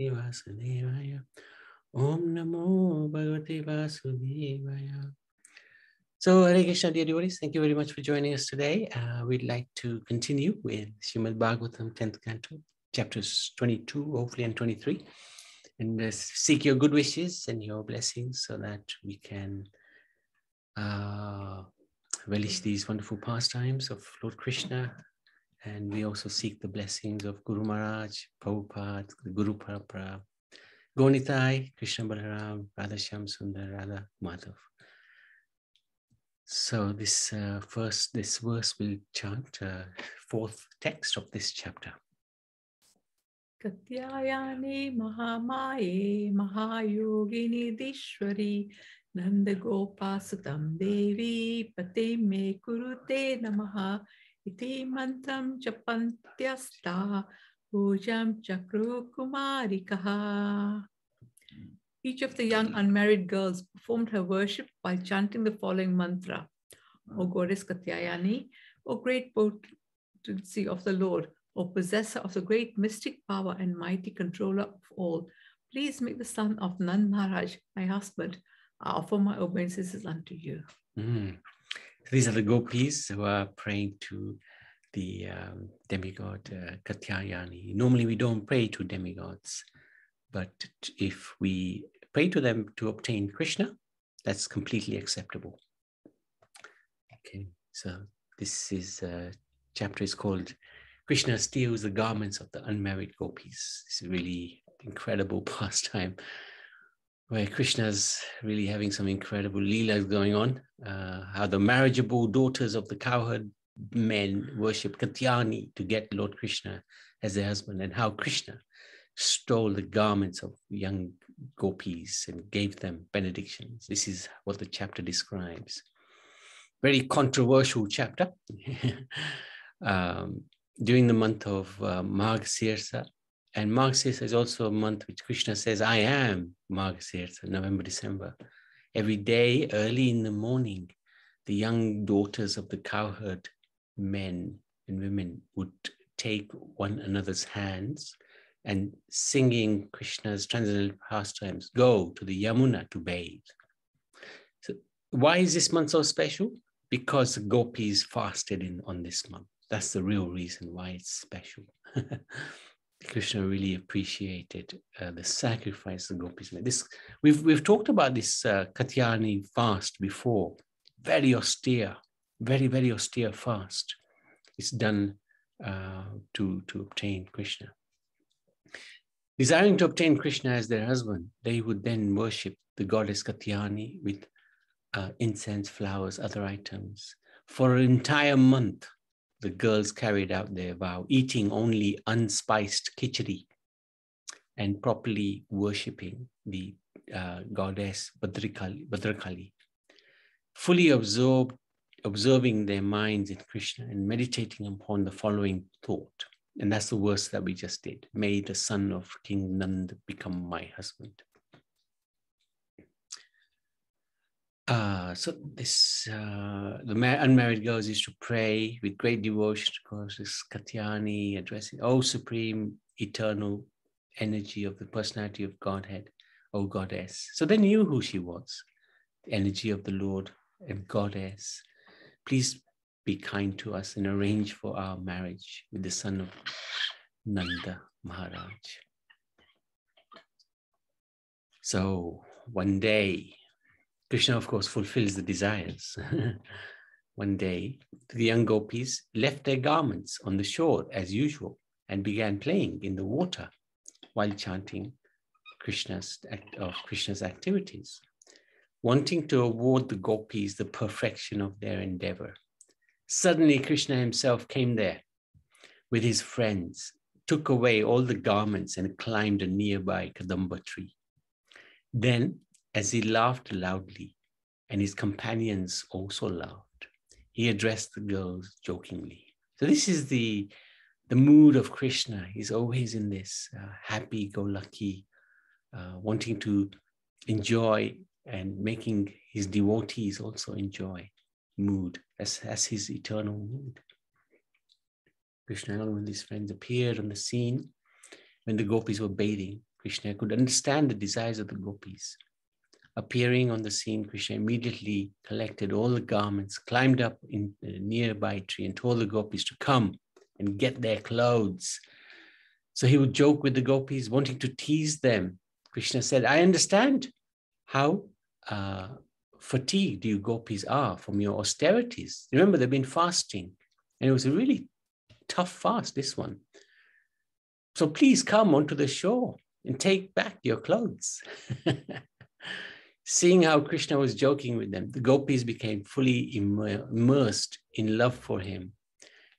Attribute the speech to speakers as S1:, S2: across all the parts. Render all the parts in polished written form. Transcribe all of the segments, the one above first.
S1: Vasudevaya. Om Namo Bhagavate Vasudevaya. So, Hare Krishna, dear devotees, thank you very much for joining us today. We'd like to continue with Srimad Bhagavatam 10th Canto, chapters 22, hopefully, and 23, and seek your good wishes and your blessings so that we can relish these wonderful pastimes of Lord Krishna. And we also seek the blessings of Guru Maharaj, Prabhupada, the Guru Parapara, Gonitai, Krishna Balaram, Radhasham Sundar, Radha Madhav. So this verse will chant fourth text of this chapter.
S2: Katyayani Mahamaye Mahayogini Dishwari Nanda Gopasutam Devi Pate Me Kurute Namaha Iti Mantam Japantyasta Pujam Chakru Kumarikaha. Each of the young unmarried girls performed her worship while chanting the following mantra. O Goddess Katyayani, O great potency of the Lord, O possessor of the great mystic power and mighty controller of all, please make the son of Nand Maharaj my husband. I offer my obeisances unto you.
S1: These are the gopis who are praying to the demigod Katyayani. Normally we don't pray to demigods, but if we pray to them to obtain Krishna, that's completely acceptable. Okay, so this is chapter is called Krishna Steals the Garments of the Unmarried Gopis. It's a really incredible pastime where Krishna's really having some incredible leelas going on. How the marriageable daughters of the cowherd men worship Katyayani to get Lord Krishna as their husband, and how Krishna stole the garments of young gopis and gave them benedictions. This is what the chapter describes. Very controversial chapter. During the month of Margasirsa, and Margasirsa is also a month which Krishna says, I am Margasirsa, November, December. Every day, early in the morning, the young daughters of the cowherd men and women would take one another's hands and singing Krishna's transcendental pastimes, go to the Yamuna to bathe. So why is this month so special? Because the gopis fasted on this month. That's the real reason why it's special. Krishna really appreciated the sacrifice the gopis made. We've talked about this Katyayani fast before. Very austere, very, very austere fast. It's done to obtain Krishna. Desiring to obtain Krishna as their husband, they would then worship the goddess Katyayani with incense, flowers, other items. For an entire month, the girls carried out their vow, eating only unspiced khichdi and properly worshipping the goddess Bhadrakali, fully observing their minds in Krishna and meditating upon the following thought. And that's the verse that we just did. May the son of King Nand become my husband. So this, the unmarried girls used to pray with great devotion, of course, this Katyayani addressing, O supreme eternal energy of the personality of Godhead, O goddess. So they knew who she was, the energy of the Lord and goddess. Please be kind to us and arrange for our marriage with the son of Nanda Maharaj. So one day, Krishna, of course, fulfills the desires. One day, the young gopis left their garments on the shore as usual and began playing in the water while chanting Krishna's activities, wanting to award the gopis the perfection of their endeavor. Suddenly, Krishna himself came there with his friends, took away all the garments and climbed a nearby Kadamba tree. Then, as he laughed loudly, and his companions also laughed, he addressed the girls jokingly. So this is the mood of Krishna. He's always in this happy-go-lucky, wanting to enjoy and making his devotees also enjoy mood as his eternal mood. Krishna, along with his friends, appeared on the scene when the gopis were bathing, Krishna could understand the desires of the gopis. Appearing on the scene, Krishna immediately collected all the garments, climbed up in a nearby tree and told the gopis to come and get their clothes. So he would joke with the gopis, wanting to tease them. Krishna said, I understand how fatigued you gopis are from your austerities. Remember, they've been fasting, and it was a really tough fast, this one. So please come onto the shore and take back your clothes. Seeing how Krishna was joking with them, the gopis became fully immersed in love for him.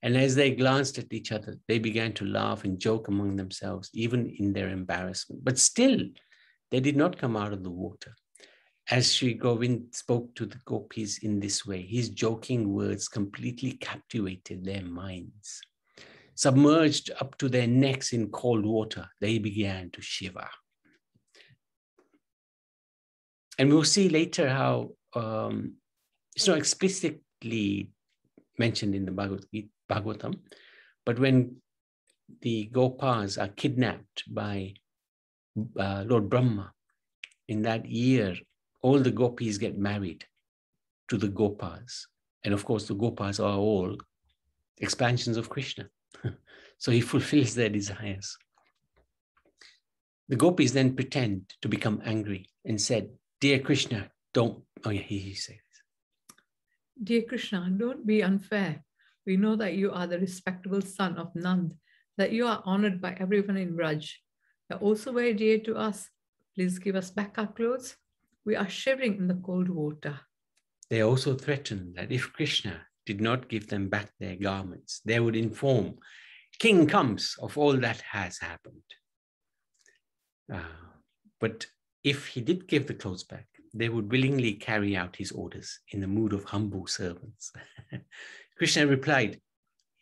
S1: And as they glanced at each other, they began to laugh and joke among themselves, even in their embarrassment. But still, they did not come out of the water. As Sri Govind spoke to the gopis in this way, his joking words completely captivated their minds. Submerged up to their necks in cold water, they began to shiver. And we'll see later how it's not explicitly mentioned in the Bhagavatam, but when the Gopas are kidnapped by Lord Brahma, in that year, all the gopis get married to the Gopas. And of course, the Gopas are all expansions of Krishna. So he fulfills their desires. The gopis then pretend to become angry and said, Dear Krishna, don't, oh yeah, he says.
S2: Dear Krishna, don't be unfair. We know that you are the respectable son of Nand, that you are honored by everyone in Braj. You are also very dear to us. Please give us back our clothes. We are shivering in the cold water.
S1: They also threatened that if Krishna did not give them back their garments, they would inform King comes of all that has happened. But if he did give the clothes back, they would willingly carry out his orders in the mood of humble servants. Krishna replied,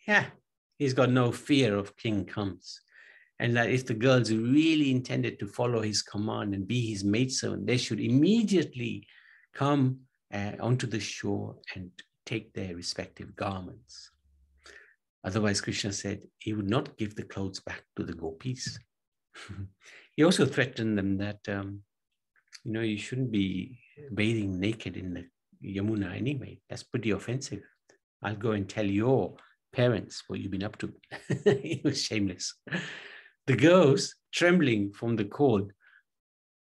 S1: yeah, he's got no fear of King comes. And that if the girls really intended to follow his command and be his maidservant, they should immediately come onto the shore and take their respective garments. Otherwise, Krishna said he would not give the clothes back to the gopis. He also threatened them that, you shouldn't be bathing naked in the Yamuna anyway. That's pretty offensive. I'll go and tell your parents what you've been up to. He was shameless. The girls, trembling from the cold,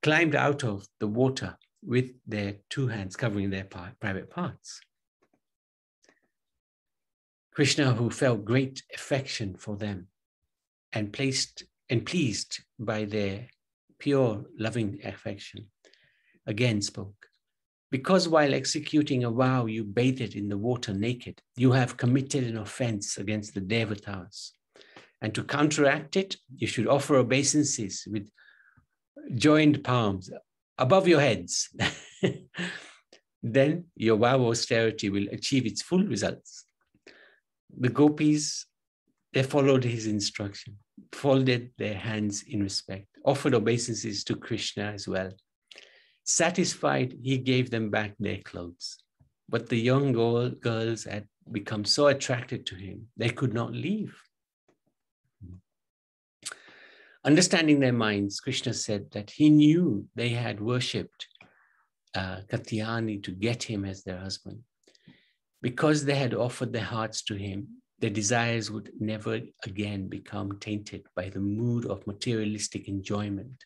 S1: climbed out of the water with their two hands covering their private parts. Krishna, who felt great affection for them and pleased by their pure loving affection, again spoke. Because while executing a vow, you bathed in the water naked, you have committed an offense against the Devatas. And to counteract it, you should offer obeisances with joined palms above your heads. Then your vow of austerity will achieve its full results. The gopis, they followed his instruction, folded their hands in respect, offered obeisances to Krishna as well. Satisfied, he gave them back their clothes. But the young girls had become so attracted to him, they could not leave. Understanding their minds, Krishna said that he knew they had worshipped Katyayani to get him as their husband. Because they had offered their hearts to him, their desires would never again become tainted by the mood of materialistic enjoyment.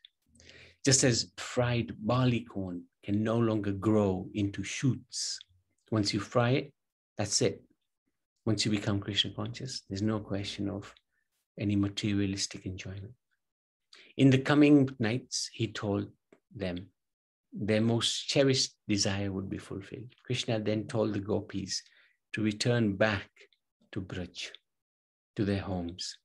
S1: Just as fried barley corn can no longer grow into shoots. Once you fry it, that's it. Once you become Krishna conscious, there's no question of any materialistic enjoyment. In the coming nights, he told them their most cherished desire would be fulfilled. Krishna then told the gopis to return back to Braj, to their homes.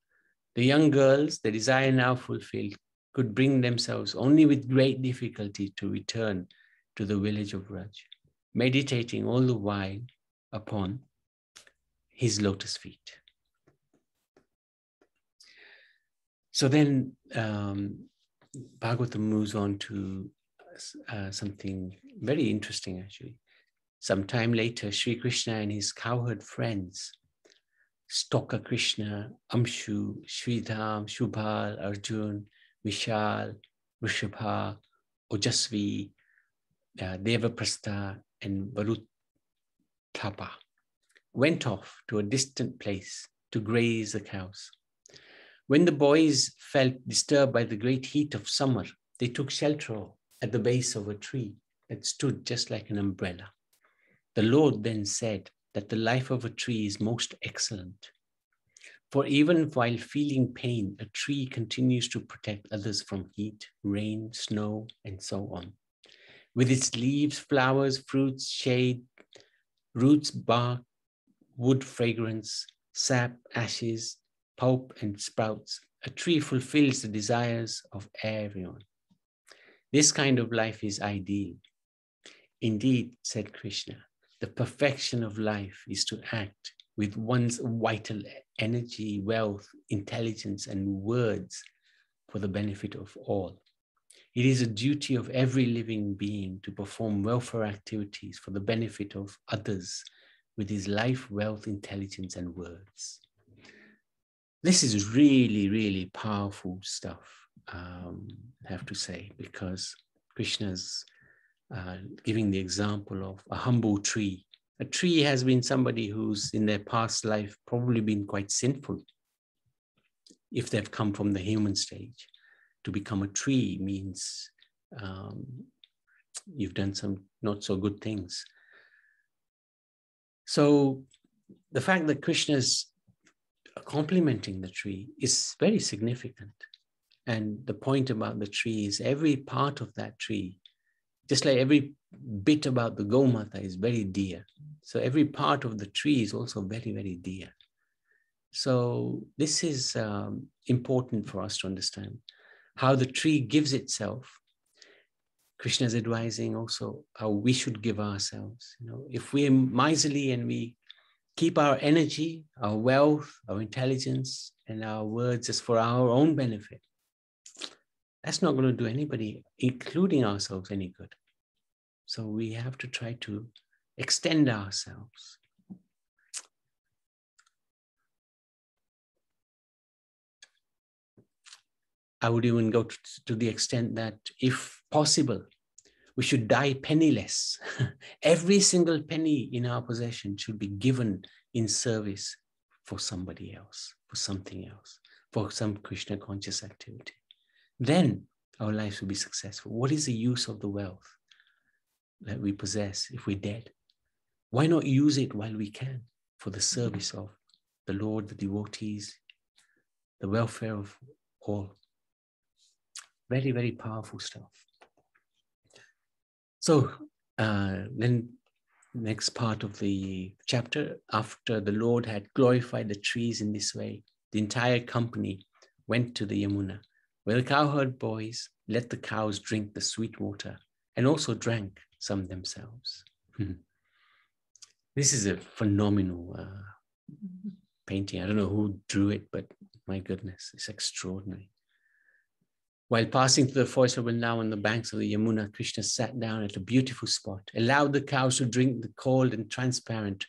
S1: The young girls, their desire now fulfilled, could bring themselves only with great difficulty to return to the village of Braj, meditating all the while upon his lotus feet. So then Bhagavatam moves on to something very interesting, actually. Some time later, Sri Krishna and his cowherd friends Stoka Krishna, Amshu, Sridham, Shubhal, Arjun, Vishal, Rishabha, Ojasvi, Devaprastha, and Varuthapa went off to a distant place to graze the cows. When the boys felt disturbed by the great heat of summer, they took shelter at the base of a tree that stood just like an umbrella. The Lord then said that the life of a tree is most excellent. For even while feeling pain, a tree continues to protect others from heat, rain, snow, and so on. With its leaves, flowers, fruits, shade, roots, bark, wood fragrance, sap, ashes, pulp, and sprouts, a tree fulfills the desires of everyone. This kind of life is ideal. Indeed, said Krishna, the perfection of life is to act with one's vital energy, wealth, intelligence, and words for the benefit of all. It is a duty of every living being to perform welfare activities for the benefit of others with his life, wealth, intelligence, and words. This is really, really powerful stuff, I have to say, because Krishna's giving the example of a humble tree. A tree has been somebody who's in their past life probably been quite sinful. If they've come from the human stage, to become a tree means you've done some not so good things. So the fact that Krishna's complimenting the tree is very significant. And the point about the tree is every part of that tree, just like every bit about the Gomata is very dear. So every part of the tree is also very, very dear. So this is important for us to understand how the tree gives itself. Krishna is advising also how we should give ourselves. You know, if we're miserly and we keep our energy, our wealth, our intelligence, and our words just for our own benefit, that's not going to do anybody, including ourselves, any good. So we have to try to extend ourselves. I would even go to the extent that, if possible, we should die penniless. Every single penny in our possession should be given in service for somebody else, for something else, for some Krishna conscious activity. Then our lives will be successful. What is the use of the wealth that we possess if we're dead? Why not use it while we can for the service of the Lord, the devotees, the welfare of all? Very, very powerful stuff. So then next part of the chapter, after the Lord had glorified the trees in this way, the entire company went to the Yamuna, where the cowherd boys let the cows drink the sweet water and also drank some themselves. This is a phenomenal painting. I don't know who drew it, but my goodness, it's extraordinary. While passing through the forest of Vrindavan on the banks of the Yamuna, Krishna sat down at a beautiful spot, allowed the cows to drink the cold and transparent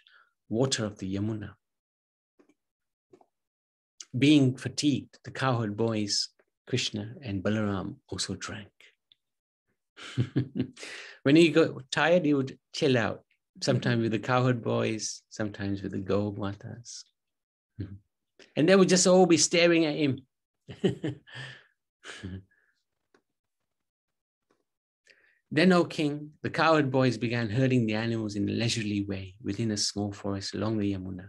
S1: water of the Yamuna. Being fatigued, the cowherd boys, Krishna and Balaram, also drank. When he got tired, he would chill out, sometimes with the cowherd boys, sometimes with the Gomatas. And they would just all be staring at him. Then, O king, the cowherd boys began herding the animals in a leisurely way within a small forest along the Yamuna.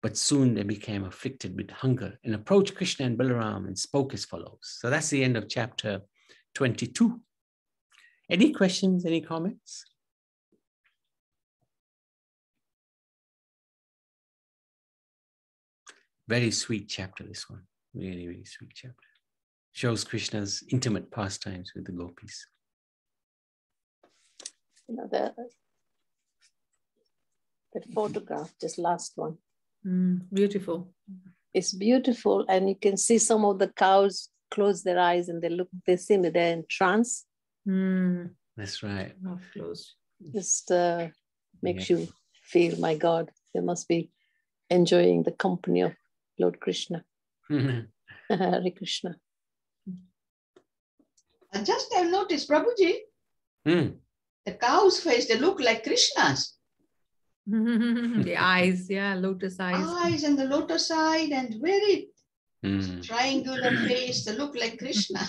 S1: But soon they became afflicted with hunger and approached Krishna and Balaram and spoke as follows. So that's the end of chapter 22. Any questions, any comments? Very sweet chapter, this one. Really, really sweet chapter. Shows Krishna's intimate pastimes with the gopis.
S3: You know, that photograph, just last one.
S2: Beautiful.
S3: It's beautiful, and you can see some of the cows close their eyes and they seem they're in trance.
S1: That's right.
S2: Close.
S3: Just makes you feel, my God, there must be enjoying the company of Lord Krishna. Hare Krishna.
S4: I just have noticed, Prabhuji, the cow's face, they look like Krishna's.
S2: The eyes, yeah, lotus eyes.
S4: Eyes and the lotus eye and very triangular face, they look like Krishna.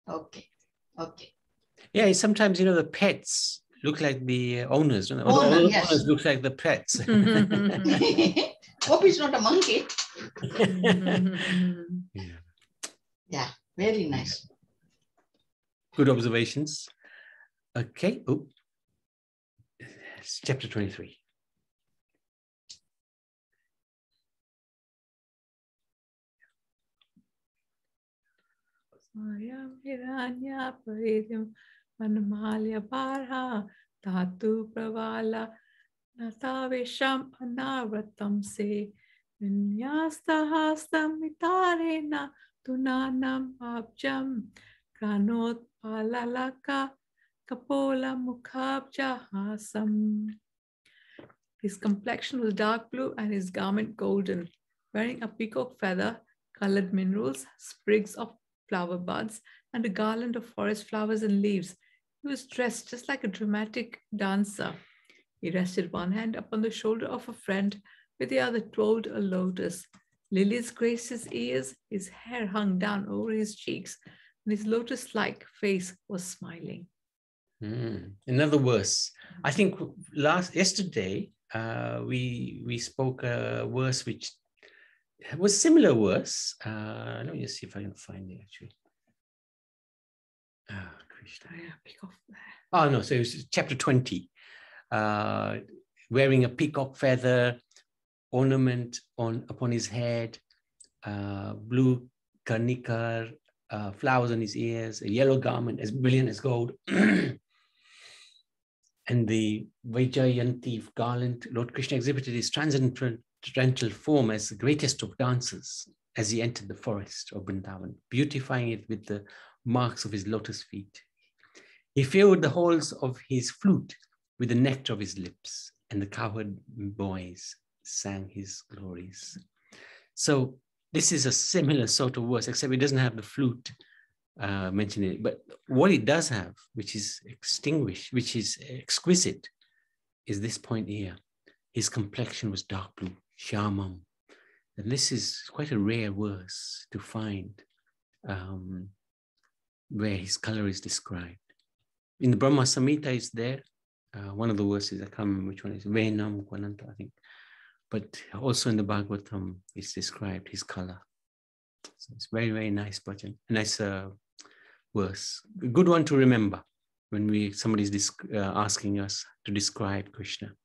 S4: Okay.
S1: Yeah, sometimes, the pets look like the owners. Or
S4: Owner,
S1: the
S4: yes.
S1: owners look like the pets.
S4: Hope he's not a monkey. Yeah, very nice.
S1: Good observations. Okay. Oh, it's chapter 23.
S2: Swayam Hiranya Paridim Manamalya Barha Tatu Pravala Natavisham Anavratam Se Vinyastahastam Mitarena Tunanam Abjam Kanot Palalaka Kapola Mukhabja Hasam. His complexion was dark blue and his garment golden, wearing a peacock feather, colored minerals, sprigs of flower buds, and a garland of forest flowers and leaves. He was dressed just like a dramatic dancer. He rested one hand upon the shoulder of a friend, with the other twirled a lotus. Lilies graced his ears, his hair hung down over his cheeks, and his lotus-like face was smiling.
S1: Another verse. I think yesterday we spoke a verse which was similar verse. Let me just see if I can find it actually. Krishna. Oh no, so it was chapter 20. Wearing a peacock feather, ornament upon his head, blue karnikar, flowers on his ears, a yellow garment as brilliant as gold, and the Vaijayanti garland. Lord Krishna exhibited his transcendental form as the greatest of dancers as he entered the forest of Vrindavan, beautifying it with the marks of his lotus feet. He filled the holes of his flute with the nectar of his lips, and the cowherd boys sang his glories. So this is a similar sort of verse, except it doesn't have the flute mentioned in it. But what it does have, which is exquisite, is this point here. His complexion was dark blue, shamam. And this is quite a rare verse to find where his color is described. In the Brahma Samhita is there. One of the verses, I can't remember which one is, Venam Kwananta, I think. But also in the Bhagavatam, it's described his color. So it's very, very nice bhajan. A nice verse. A good one to remember when somebody's asking us to describe Krishna.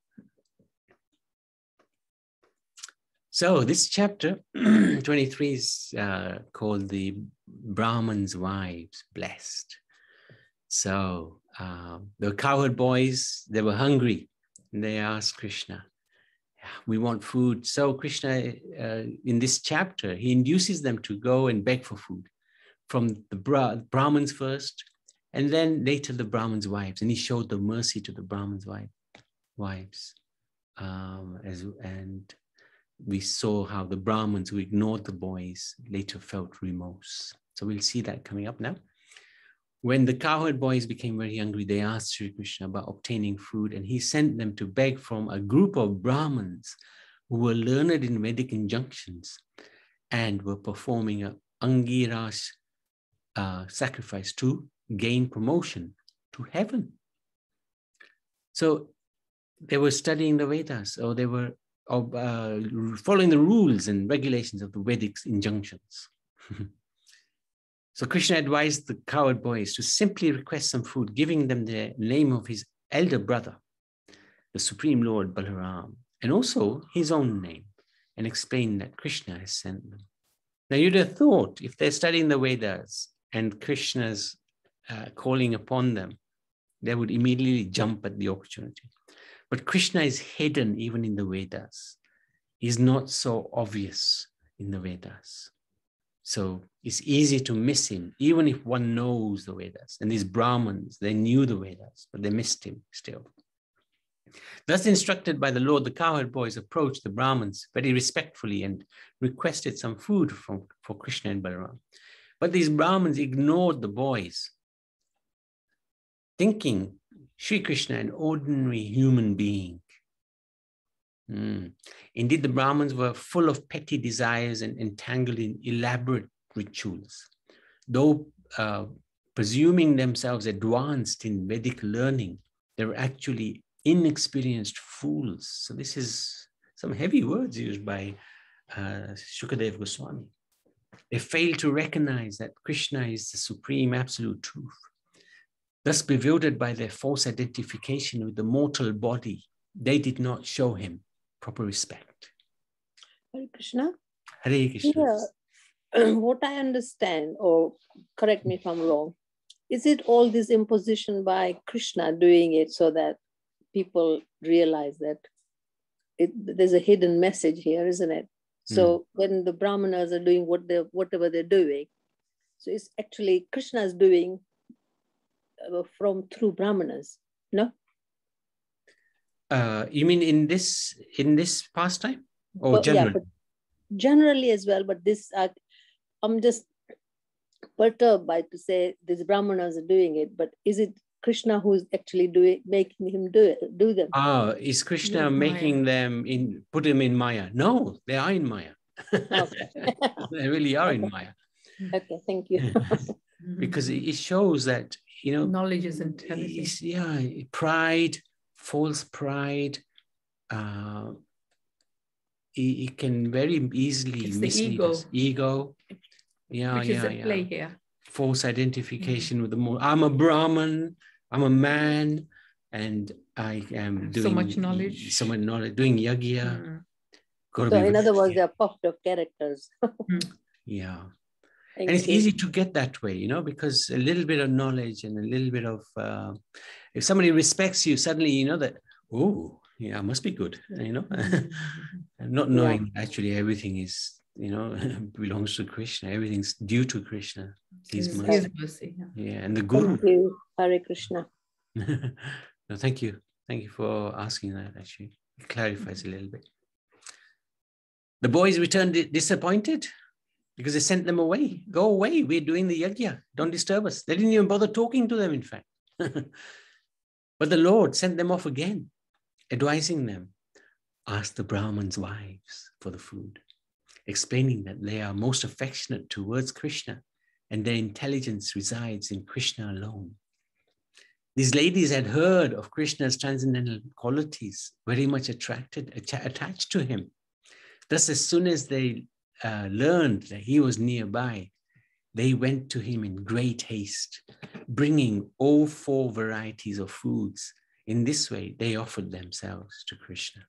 S1: So this chapter 23 is called the Brahman's Wives Blessed. So the cowherd boys, they were hungry. And they asked Krishna, we want food. So Krishna, in this chapter, he induces them to go and beg for food from the Brahmins first, and then later the Brahmins' wives. And he showed the mercy to the Brahmins' wives. And we saw how the Brahmins who ignored the boys later felt remorse. So we'll see that coming up now. When the cowherd boys became very hungry, they asked Sri Krishna about obtaining food, and he sent them to beg from a group of Brahmins who were learned in Vedic injunctions and were performing an Angirash sacrifice to gain promotion to heaven. So they were studying the Vedas, or they were following the rules and regulations of the Vedic injunctions. So Krishna advised the cowherd boys to simply request some food, giving them the name of his elder brother, the Supreme Lord Balaram, and also his own name, and explained that Krishna has sent them. Now you'd have thought, if they're studying the Vedas and Krishna's calling upon them, they would immediately jump at the opportunity. But Krishna is hidden even in the Vedas. He's not so obvious in the Vedas. So it's easy to miss him, even if one knows the Vedas. And these Brahmins, they knew the Vedas, but they missed him still. Thus instructed by the Lord, the cowherd boys approached the Brahmins very respectfully and requested some food for Krishna and Balaram. But these Brahmins ignored the boys, thinking Sri Krishna an ordinary human being. Indeed, the Brahmins were full of petty desires and entangled in elaborate rituals. Though presuming themselves advanced in Vedic learning, they were actually inexperienced fools. So this is some heavy words used by Shukadev Goswami. They failed to recognize that Krishna is the supreme absolute truth. Thus, bewildered by their false identification with the mortal body, they did not show him proper respect.
S3: Hare Krishna.
S1: Hare Krishna.
S3: Yeah. What I understand, or correct me if I'm wrong, is it all this imposition by Krishna doing it so that people realize that there's a hidden message here, isn't it? So when the Brahmanas are doing whatever they're doing, so it's actually Krishna's doing through Brahmanas, no?
S1: You mean in this pastime, or generally?
S3: Yeah, but generally as well. But this, I'm just perturbed by to say these Brahmanas are doing it. But is it Krishna who's actually making him do them?
S1: Is Krishna making them put them in Maya? No, they are in Maya.
S3: Okay.
S1: They really are in Maya.
S3: Okay, thank you.
S1: Because it shows that,
S2: knowledge isn't everything.
S1: Pride, false pride, it can very easily mislead us. Ego.
S2: Which is at play here.
S1: False identification with the more. I'm a Brahman, I'm a man, and I am doing
S2: so much knowledge,
S1: doing yagya.
S3: So in other words, they're puffed of characters.
S1: Yeah. And it's easy to get that way, because a little bit of knowledge and a little bit of, if somebody respects you, suddenly you know that, oh, yeah, I must be good, and not knowing actually everything is, belongs to Krishna. Everything's due to Krishna. His mercy. Yeah, and the Guru.
S3: Thank you, Hare Krishna.
S1: No, thank you. Thank you for asking that, actually. It clarifies a little bit. The boys returned disappointed because they sent them away. Go away. We're doing the yajna. Don't disturb us. They didn't even bother talking to them, in fact. But the Lord sent them off again, advising them, ask the Brahmins' wives for the food, explaining that they are most affectionate towards Krishna and their intelligence resides in Krishna alone. These ladies had heard of Krishna's transcendental qualities, very much attached to him. Thus, as soon as they learned that he was nearby, they went to him in great haste, bringing all 4 varieties of foods. In this way, they offered themselves to Krishna.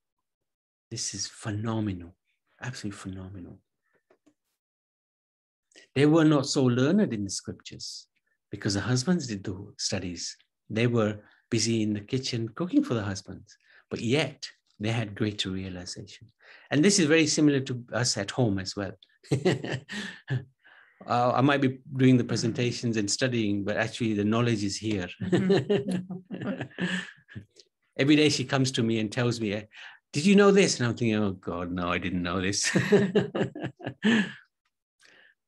S1: This is phenomenal, absolutely phenomenal. They were not so learned in the scriptures because the husbands did the studies. They were busy in the kitchen cooking for the husbands, but yet they had greater realization. And this is very similar to us at home as well. I might be doing the presentations and studying, but actually the knowledge is here. Every day she comes to me and tells me, did you know this? And I'm thinking, oh God, no, I didn't know this.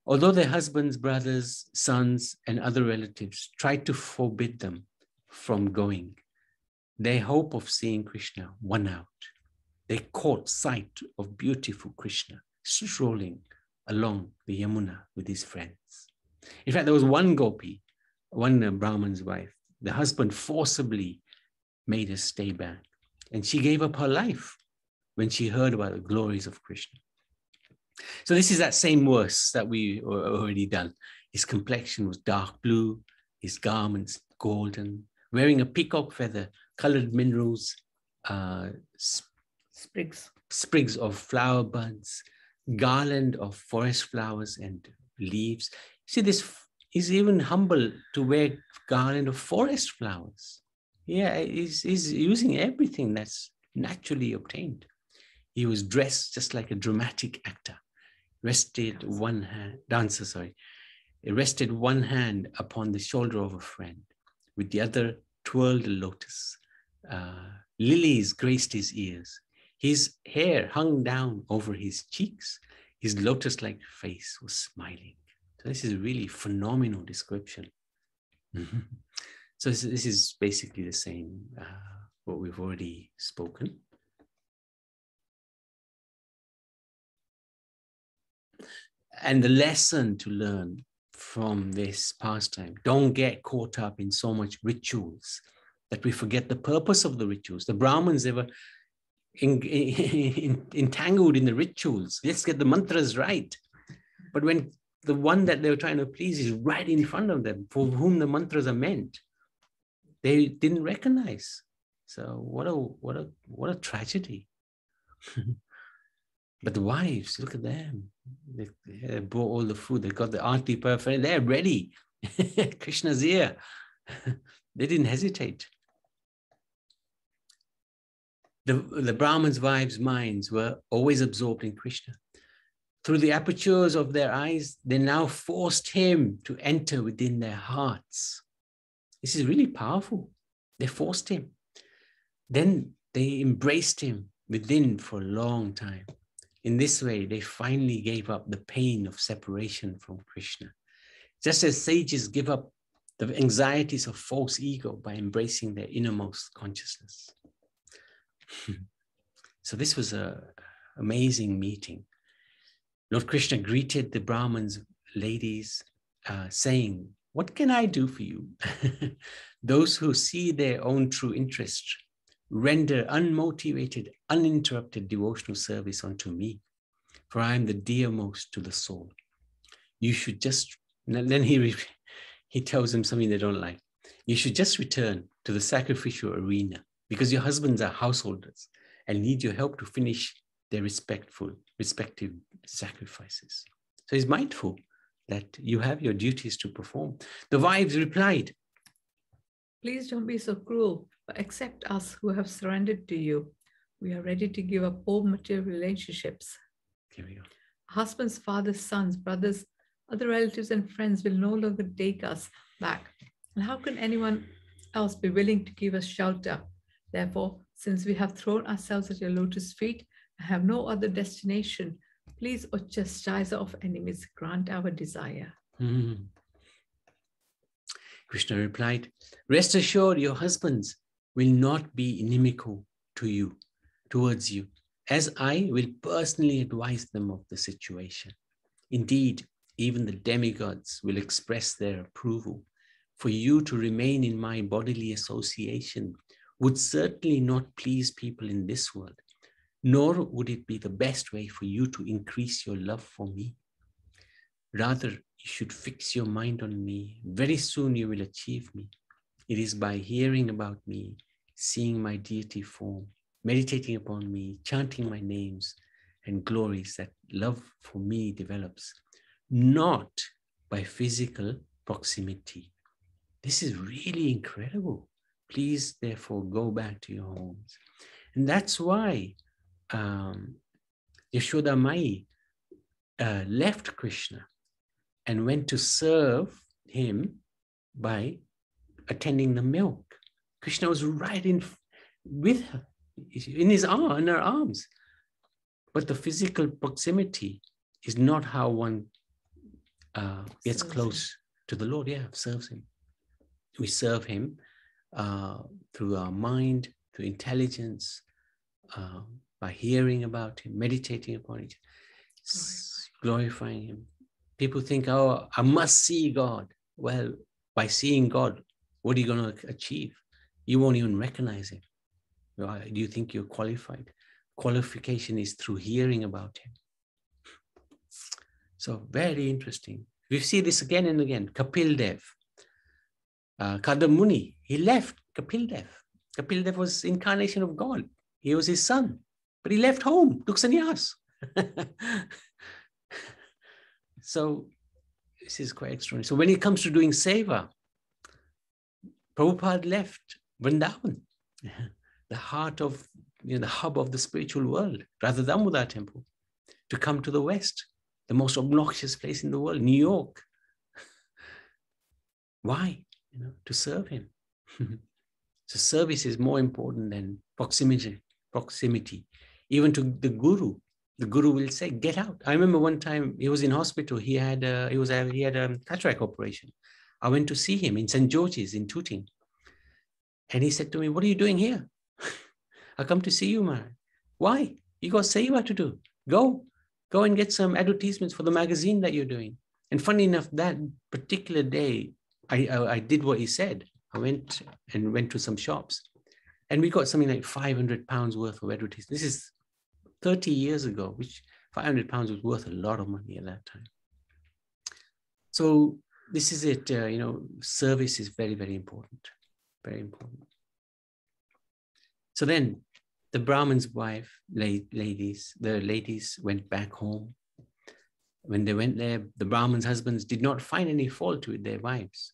S1: Although their husbands, brothers, sons, and other relatives tried to forbid them from going, their hope of seeing Krishna won out. They caught sight of beautiful Krishna strolling along the Yamuna with his friends. In fact, there was one gopi, one Brahman's wife. The husband forcibly made her stay back, and she gave up her life when she heard about the glories of Krishna. So this is that same verse that we already done. His complexion was dark blue, his garments golden, wearing a peacock feather, colored minerals, sprigs of flower buds, garland of forest flowers and leaves. See, this is even humble to wear garland of forest flowers. Yeah, he's using everything that's naturally obtained. He was dressed just like a dramatic actor. Rested one hand upon the shoulder of a friend. With the other, twirled a lotus Lilies graced his ears. His hair hung down over his cheeks. His lotus-like face was smiling. So this is a really phenomenal description. So this is basically the same, what we've already spoken. And the lesson to learn from this pastime, don't get caught up in so much rituals that we forget the purpose of the rituals. The Brahmins, they were entangled in the rituals. Let's get the mantras right. But when the one that they were trying to please is right in front of them, for whom the mantras are meant, they didn't recognize. So what a tragedy. But the wives, look at them. They brought all the food. They got the aarti perfect. They're ready. Krishna's here. They didn't hesitate. The Brahmins' wives' minds were always absorbed in Krishna. Through the apertures of their eyes, they now forced him to enter within their hearts. This is really powerful. They forced him. Then they embraced him within for a long time. In this way, they finally gave up the pain of separation from Krishna. Just as sages give up the anxieties of false ego by embracing their innermost consciousness. So this was an amazing meeting. Lord Krishna greeted the Brahmins, ladies, saying, "What can I do for you?" Those who see their own true interest render unmotivated, uninterrupted devotional service unto me, for I am the dearmost to the soul. You should just, then he tells them something they don't like. You should just return to the sacrificial arena because your husbands are householders and need your help to finish their respective sacrifices. So he's mindful that you have your duties to perform. The wives replied,
S2: "Please don't be so cruel, but accept us who have surrendered to you. We are ready to give up all material relationships.
S1: Here we go.
S2: Husbands, fathers, sons, brothers, other relatives and friends will no longer take us back. And how can anyone else be willing to give us shelter? Therefore, since we have thrown ourselves at your lotus feet and have no other destination, please, O chastiser of enemies, grant our desire."
S1: Krishna replied, "Rest assured, your husbands will not be inimical towards you, as I will personally advise them of the situation. Indeed, even the demigods will express their approval. For you to remain in my bodily association would certainly not please people in this world, nor would it be the best way for you to increase your love for me. Rather, you should fix your mind on me. Very soon you will achieve me. It is by hearing about me, seeing my deity form, meditating upon me, chanting my names and glories that love for me develops, not by physical proximity." This is really incredible. Please, therefore, go back to your homes. And that's why Yashoda Mai left Krishna and went to serve him by attending the milk. Krishna was right in with her, in her arms. But the physical proximity is not how one gets close to the Lord. Yeah, serves him. We serve him through our mind, through intelligence, by hearing about him, meditating upon it, glorifying him. People think, oh, I must see God. Well, by seeing God, what are you going to achieve? You won't even recognize him. Do you think you're qualified? Qualification is through hearing about him. So very interesting. We see this again and again. Kapil Dev, Kadam Muni, he left Kapil Dev. Kapil Dev was incarnation of God. He was his son, but he left home, took sannyas. So this is quite extraordinary. So when it comes to doing seva, Prabhupada left Vrindavan, the heart of, the hub of the spiritual world, Radha Damodar temple, to come to the West, the most obnoxious place in the world, New York. Why? To serve him. So service is more important than proximity. Even to the guru will say, get out. I remember one time he was in hospital. He had a cataract operation. I went to see him in St. George's in Tooting. And he said to me, what are you doing here? I come to see you, man. Why? You got seva to do. Go and get some advertisements for the magazine that you're doing. And funny enough, that particular day, I did what he said. I went to some shops and we got something like £500 worth of advertisements. This is 30 years ago, which £500 was worth a lot of money at that time. So this is it, service is very, very important. Very important. So then the Brahmin's wife, the ladies went back home. When they went there, the Brahmin's husbands did not find any fault with their wives.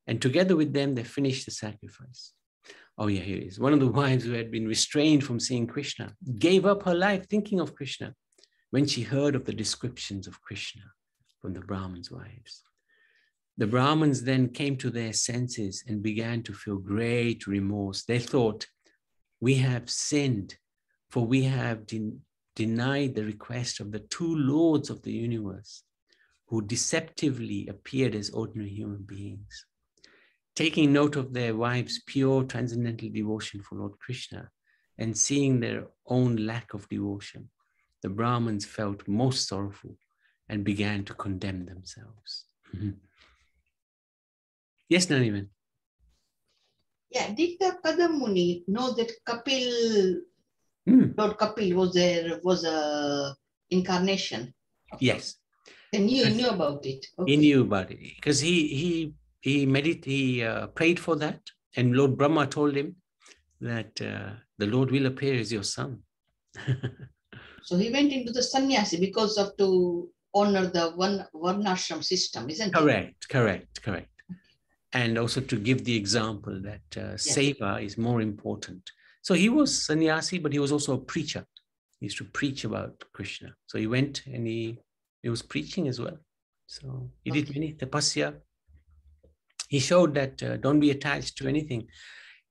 S1: And together with them, they finished the sacrifice. Oh yeah, here it is. One of the wives who had been restrained from seeing Krishna gave up her life thinking of Krishna when she heard of the descriptions of Krishna from the Brahmin's wives. The Brahmins then came to their senses and began to feel great remorse. They thought, we have sinned, for we have denied the request of the two lords of the universe, who deceptively appeared as ordinary human beings. Taking note of their wives' pure transcendental devotion for Lord Krishna and seeing their own lack of devotion, the Brahmins felt most sorrowful and began to condemn themselves. Yes, Naniman?
S4: Yeah, did the Kadamuni know that Lord Kapil was a incarnation?
S1: Yes.
S4: And he knew about it. Okay.
S1: He knew about it because he prayed for that, and Lord Brahma told him that the Lord will appear as your son.
S4: So he went into the sannyasi because of to honor the varnashram system, isn't it?
S1: Correct. And also to give the example that seva is more important. So he was sannyasi, but he was also a preacher. He used to preach about Krishna. So he went and he was preaching as well. So he did many tapasya. He showed that don't be attached to anything,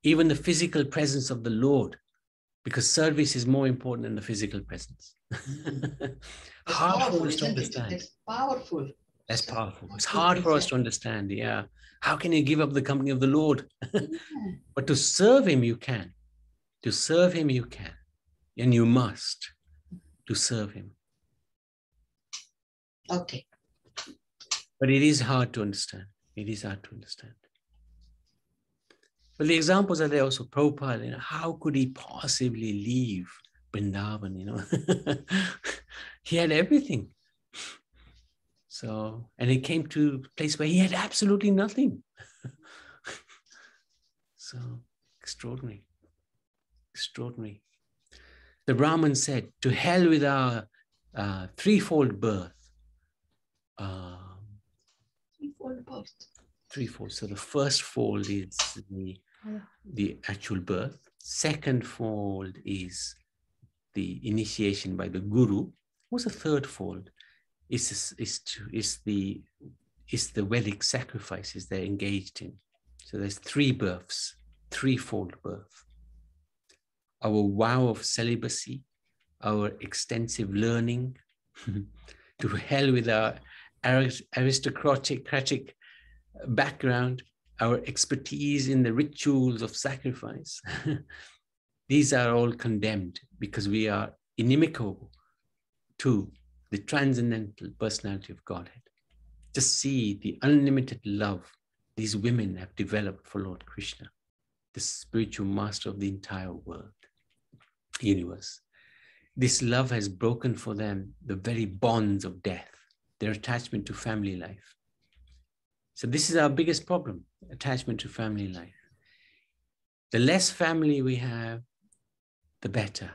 S1: even the physical presence of the Lord, because service is more important than the physical presence. Hard for us to understand.
S4: That's powerful.
S1: That's powerful. It's hard for us to understand. Yeah. How can you give up the company of the Lord? But to serve him, you can. To serve him, you can. And you must to serve him.
S4: Okay.
S1: But it is hard to understand. It is hard to understand. But the examples are there also. Prabhupada, how could he possibly leave Vrindavan, He had everything. So, and he came to a place where he had absolutely nothing. So, extraordinary. The Brahman said, to hell with our threefold birth. Threefold. So the first fold is the actual birth. Second fold is the initiation by the guru. What's the third fold? Is the Vedic sacrifices they're engaged in. So there's three births, threefold birth. Our vow of celibacy, our extensive learning, to hell with our aristocratic background, our expertise in the rituals of sacrifice. These are all condemned because we are inimical to the transcendental personality of Godhead. Just see the unlimited love these women have developed for Lord Krishna, the spiritual master of the entire universe. This love has broken for them the very bonds of death, their attachment to family life. So this is our biggest problem, attachment to family life. The less family we have, the better.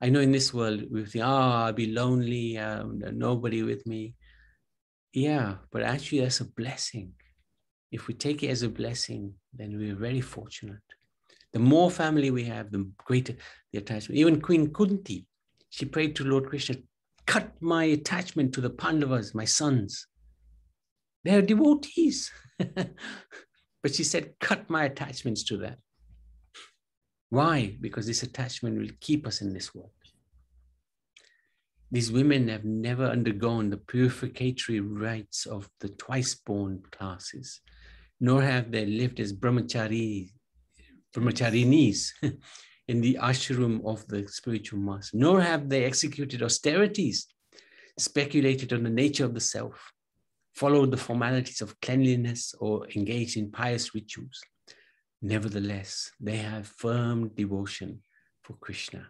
S1: I know in this world, we think, I'll be lonely, nobody with me. Yeah, but actually that's a blessing. If we take it as a blessing, then we're very fortunate. The more family we have, the greater the attachment. Even Queen Kunti, she prayed to Lord Krishna, cut my attachment to the Pandavas, my sons. They're devotees. But she said, cut my attachments to them. Why? Because this attachment will keep us in this world. These women have never undergone the purificatory rites of the twice-born classes, nor have they lived as brahmacharinis in the ashram of the spiritual master, nor have they executed austerities, speculated on the nature of the self, followed the formalities of cleanliness, or engaged in pious rituals. Nevertheless, they have firm devotion for Krishna,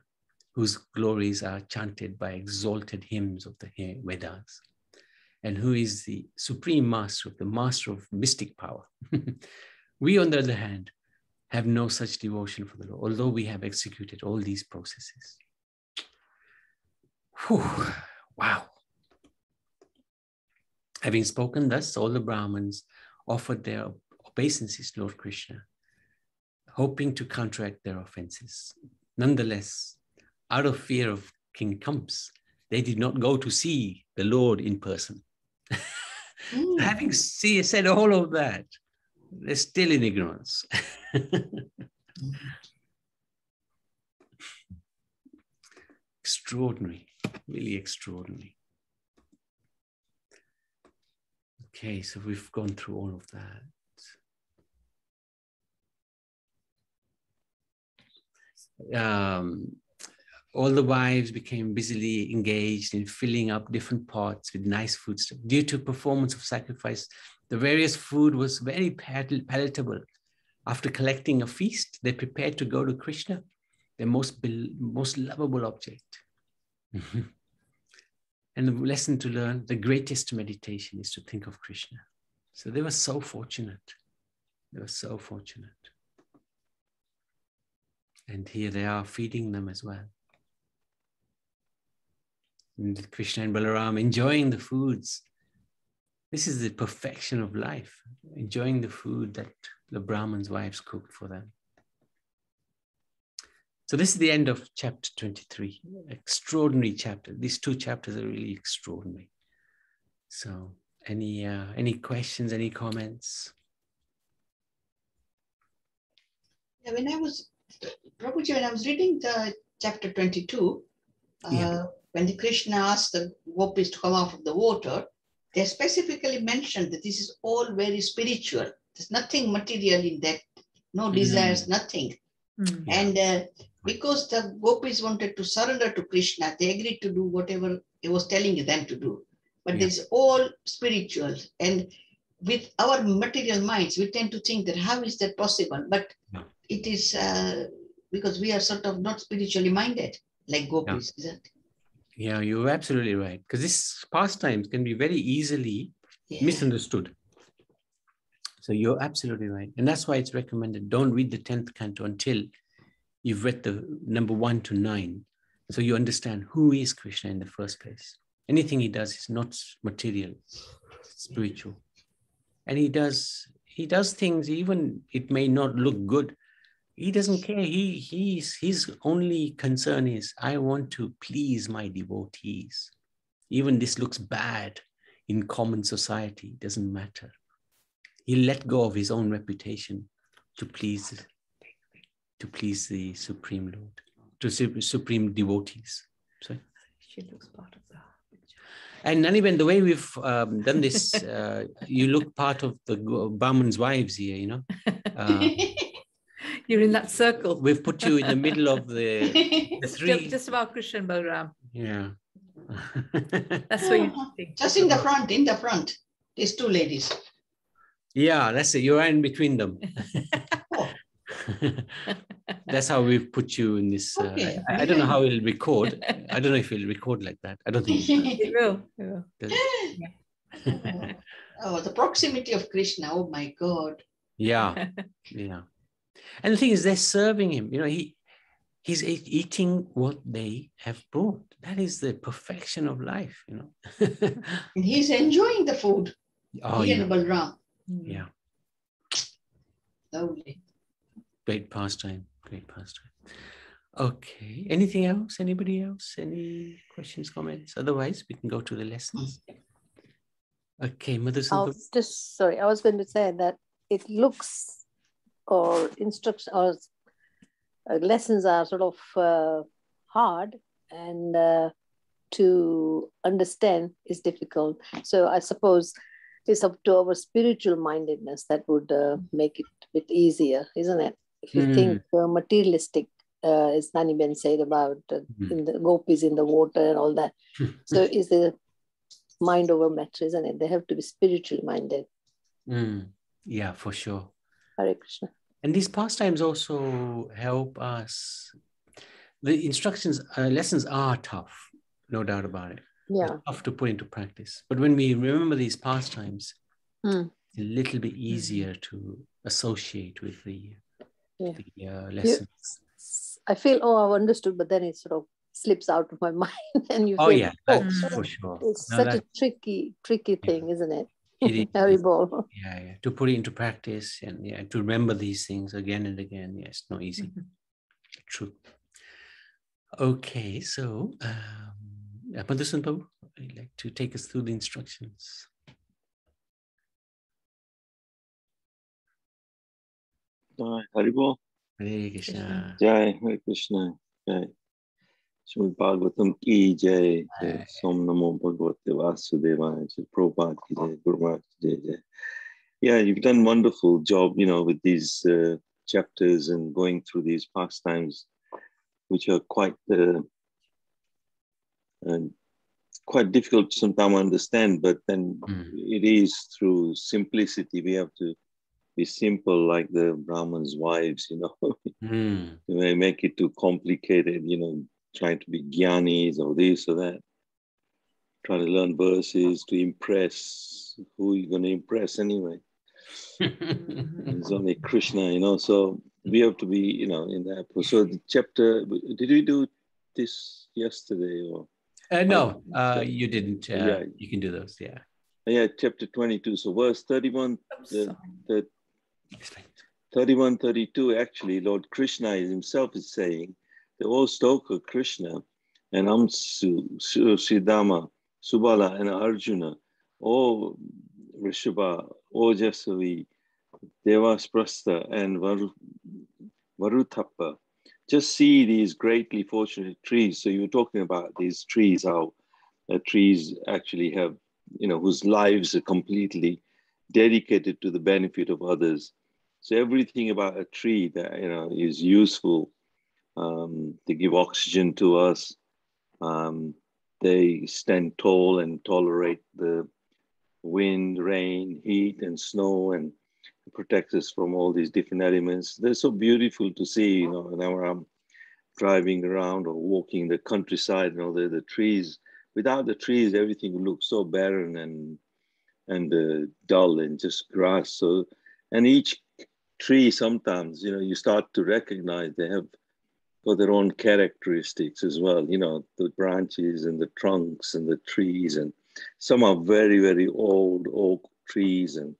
S1: whose glories are chanted by exalted hymns of the Vedas, and who is the supreme master of mystic power. We, on the other hand, have no such devotion for the Lord, although we have executed all these processes. Whew. Wow. Having spoken thus, all the Brahmins offered their obeisances to Lord Krishna, hoping to counteract their offenses. Nonetheless, out of fear of King Kamsa, they did not go to see the Lord in person. Having said all of that, they're still in ignorance. Extraordinary, really extraordinary. Okay, so we've gone through all of that. All the wives became busily engaged in filling up different pots with nice food. Due to performance of sacrifice, the various food was very palatable. After collecting a feast, they prepared to go to Krishna, their most lovable object. And the lesson to learn, the greatest meditation is to think of Krishna. So they were so fortunate. They were so fortunate. And here they are feeding them as well. And Krishna and Balaram enjoying the foods. This is the perfection of life, enjoying the food that the Brahmins' wives cooked for them. So this is the end of chapter 23. Extraordinary chapter. These two chapters are really extraordinary. So any questions, any comments?
S4: Yeah, when I was reading the chapter 22, when the Krishna asked the gopis to come out of the water, they specifically mentioned that this is all very spiritual. There's nothing material in that, no desires, nothing. And because the gopis wanted to surrender to Krishna, they agreed to do whatever he was telling them to do. But it's all spiritual. And with our material minds, we tend to think that how is that possible? But it is because we are sort of not spiritually minded, like gopis, isn't it?
S1: Yeah, you're absolutely right. Because this pastimes can be very easily misunderstood. So you're absolutely right. And that's why it's recommended, don't read the 10th canto until you've read the number 1 to 9. So you understand who is Krishna in the first place. Anything he does is not material, it's spiritual. And he does things, even it may not look good. He doesn't care. His only concern is, I want to please my devotees. Even this looks bad in common society, doesn't matter. He let go of his own reputation to please the Supreme Lord, to Supreme devotees. Sorry?
S2: She looks part of that.
S1: And Naniben, the way we've done this, you look part of the Brahman's wives here, you know.
S2: You're in that circle.
S1: We've put you in the middle of the three.
S2: Just about Krishna and Balaram.
S1: Yeah.
S2: That's what you think.
S4: Just in the front, these two ladies.
S1: Yeah, that's it. You're in between them. That's how we've put you in this.
S4: Okay.
S1: I don't know how it'll record. I don't know if it'll record like that. I don't think
S2: It will.
S4: Oh, the proximity of Krishna. Oh my God.
S1: Yeah. Yeah. And the thing is, they're serving him. You know, he's eating what they have brought. That is the perfection of life, you know.
S4: And he's enjoying the food.
S1: Oh,
S4: he
S1: yeah.
S4: and Balram.
S1: Yeah.
S4: Lovely.
S1: Great pastime. Great pastime. Okay. Anything else? Anybody else? Any questions, comments? Otherwise, we can go to the lessons. Okay, Mother Sundar.
S3: I was going to say that it looks or instructs or lessons are sort of hard, and to understand is difficult. So I suppose it's up to our spiritual mindedness that would make it a bit easier, isn't it? If you think materialistic, as Nani Ben said about in the gopis in the water and all that. So is the mind over matter, isn't it? They have to be spiritually minded.
S1: Yeah, for sure.
S3: Hare Krishna.
S1: And these pastimes also help us. The instructions, lessons are tough, no doubt about it.
S3: Yeah.
S1: They're tough to put into practice. But when we remember these pastimes, it's a little bit easier to associate with the lessons.
S3: I feel, I've understood, but then it sort of slips out of my mind, and you feel,
S1: that's for sure.
S3: It's such a tricky thing, isn't it?
S1: It
S3: Very
S1: is.
S3: bold.
S1: Yeah. To put it into practice and to remember these things again and again. Yeah, it's not easy. True. Okay, so Madhusan Babu, would you like to take us through the instructions?
S5: Haribol.
S1: Hare Krishna.
S5: Jai, Hare Krishna. Jai. Srimad Bhagavatam ki jai. Som Namo Bhagavate Vasudevaya. Prabhupada ki jai. Guru Maharaj ki jai. Yeah, you've done a wonderful job, with these chapters and going through these pastimes, which are quite difficult to sometimes understand, but then it is through simplicity. We have to be simple like the Brahman's wives, They make it too complicated, trying to be jnanis or this or that. Try to learn verses to impress. Who are you going to impress anyway? It's only Krishna, so we have to be, in that. So the chapter, did we do this yesterday or?
S1: No, you didn't. You can do those, yeah.
S5: Yeah, chapter 22. So verse 31, 31, 32, actually, Lord Krishna himself is saying, the old stoker Krishna and Amsu, Sridhama, Subala, and Arjuna, O Rishabha, O Jasavi, Devasprastha, and Varutappa. Just see these greatly fortunate trees. So you were talking about these trees, how trees actually have, whose lives are completely dedicated to the benefit of others. So everything about a tree that, is useful. They give oxygen to us. They stand tall and tolerate the wind, rain, heat, and snow, and protect us from all these different elements. They're so beautiful to see, whenever I'm driving around or walking the countryside, the trees. Without the trees, everything would look so barren and dull and just grass. So, and each tree sometimes, you start to recognize they have got their own characteristics as well, the branches and the trunks and the trees, and some are very, very old oak trees. And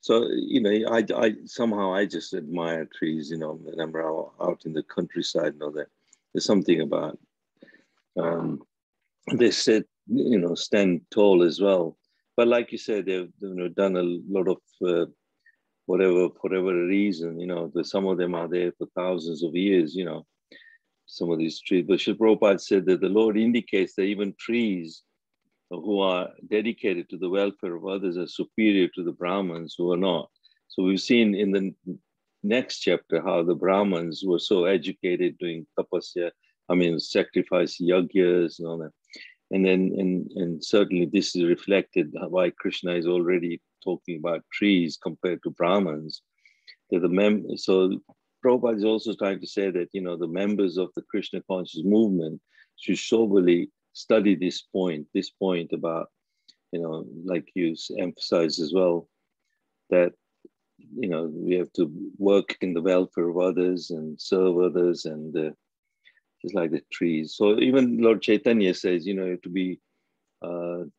S5: so, I somehow just admire trees, when I'm out in the countryside, that there's something about, they said, stand tall as well. But like you said, they've done a lot of for whatever reason, some of them are there for thousands of years, some of these trees. But Srila Prabhupada said that the Lord indicates that even trees who are dedicated to the welfare of others are superior to the Brahmins who are not. So we've seen in the next chapter how the Brahmins were so educated doing tapasya, sacrifice yagyas and all that. And then, and certainly this is reflected why Krishna is already talking about trees compared to Brahmins. So Prabhupada is also trying to say that, the members of the Krishna conscious movement should soberly study this point about, like you emphasize as well, that, we have to work in the welfare of others and serve others, and just like the trees. So even Lord Chaitanya says, to be, what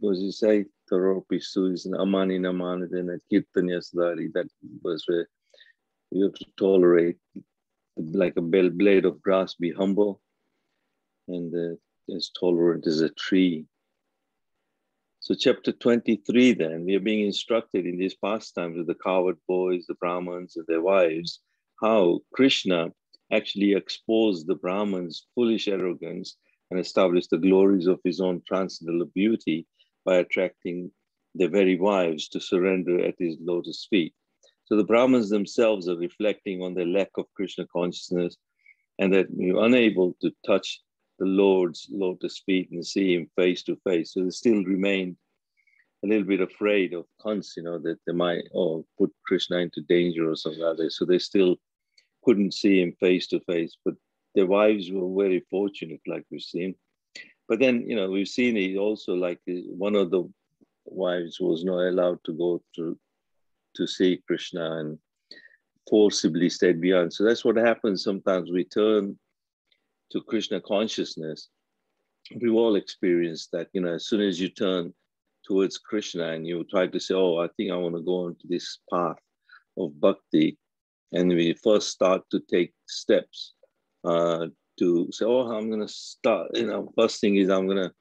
S5: does he say? Taropisu is an amani namana, then a kirtanyasdari. That was where you have to tolerate, like a blade of grass, be humble, and as tolerant as a tree. So chapter 23 then, we are being instructed in these pastimes with the cowherd boys, the Brahmins and their wives, how Krishna actually exposed the Brahmins' foolish arrogance and established the glories of his own transcendental beauty by attracting their very wives to surrender at his lotus feet. So the Brahmins themselves are reflecting on their lack of Krishna consciousness and that you're unable to touch the Lord's lotus feet and see him face to face. So they still remained a little bit afraid of Kans, that they might put Krishna into danger or something like that. So they still couldn't see him face to face, but their wives were very fortunate, like we've seen. But then, we've seen it also, like one of the wives was not allowed to go to see Krishna and forcibly stayed behind. So that's what happens sometimes. We turn to Krishna consciousness. We've all experienced that, as soon as you turn towards Krishna and you try to say, oh, I think I want to go on to this path of bhakti. And we first start to take steps to say, oh, I'm going to start, first thing is I'm going to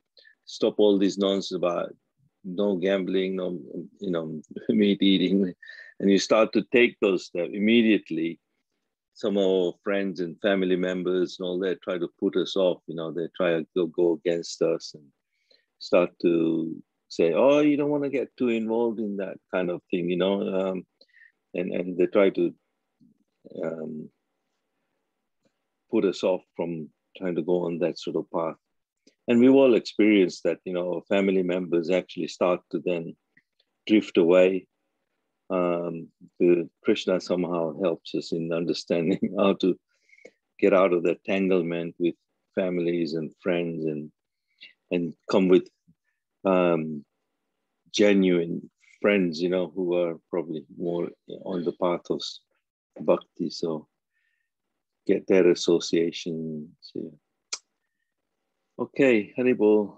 S5: stop all this nonsense about no gambling, no, meat eating. And you start to take those steps immediately. Some of our friends and family members and all that try to put us off, they try to go against us and start to say, oh, you don't want to get too involved in that kind of thing, and they try to put us off from trying to go on that sort of path. And we've all experienced that, our family members actually start to then drift away. Krishna somehow helps us in understanding how to get out of that tanglement with families and friends and come with genuine friends, who are probably more on the path of bhakti. So get that association. So, okay, Haribol.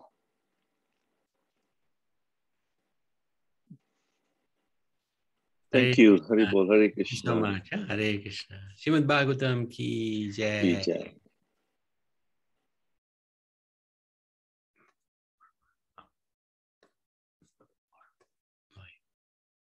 S5: Thank you, Haribol. Hare
S1: Thank you so
S5: Krishna.
S1: much. Hare Krishna. Srimad Bhagavatam ki jai.
S5: Jai.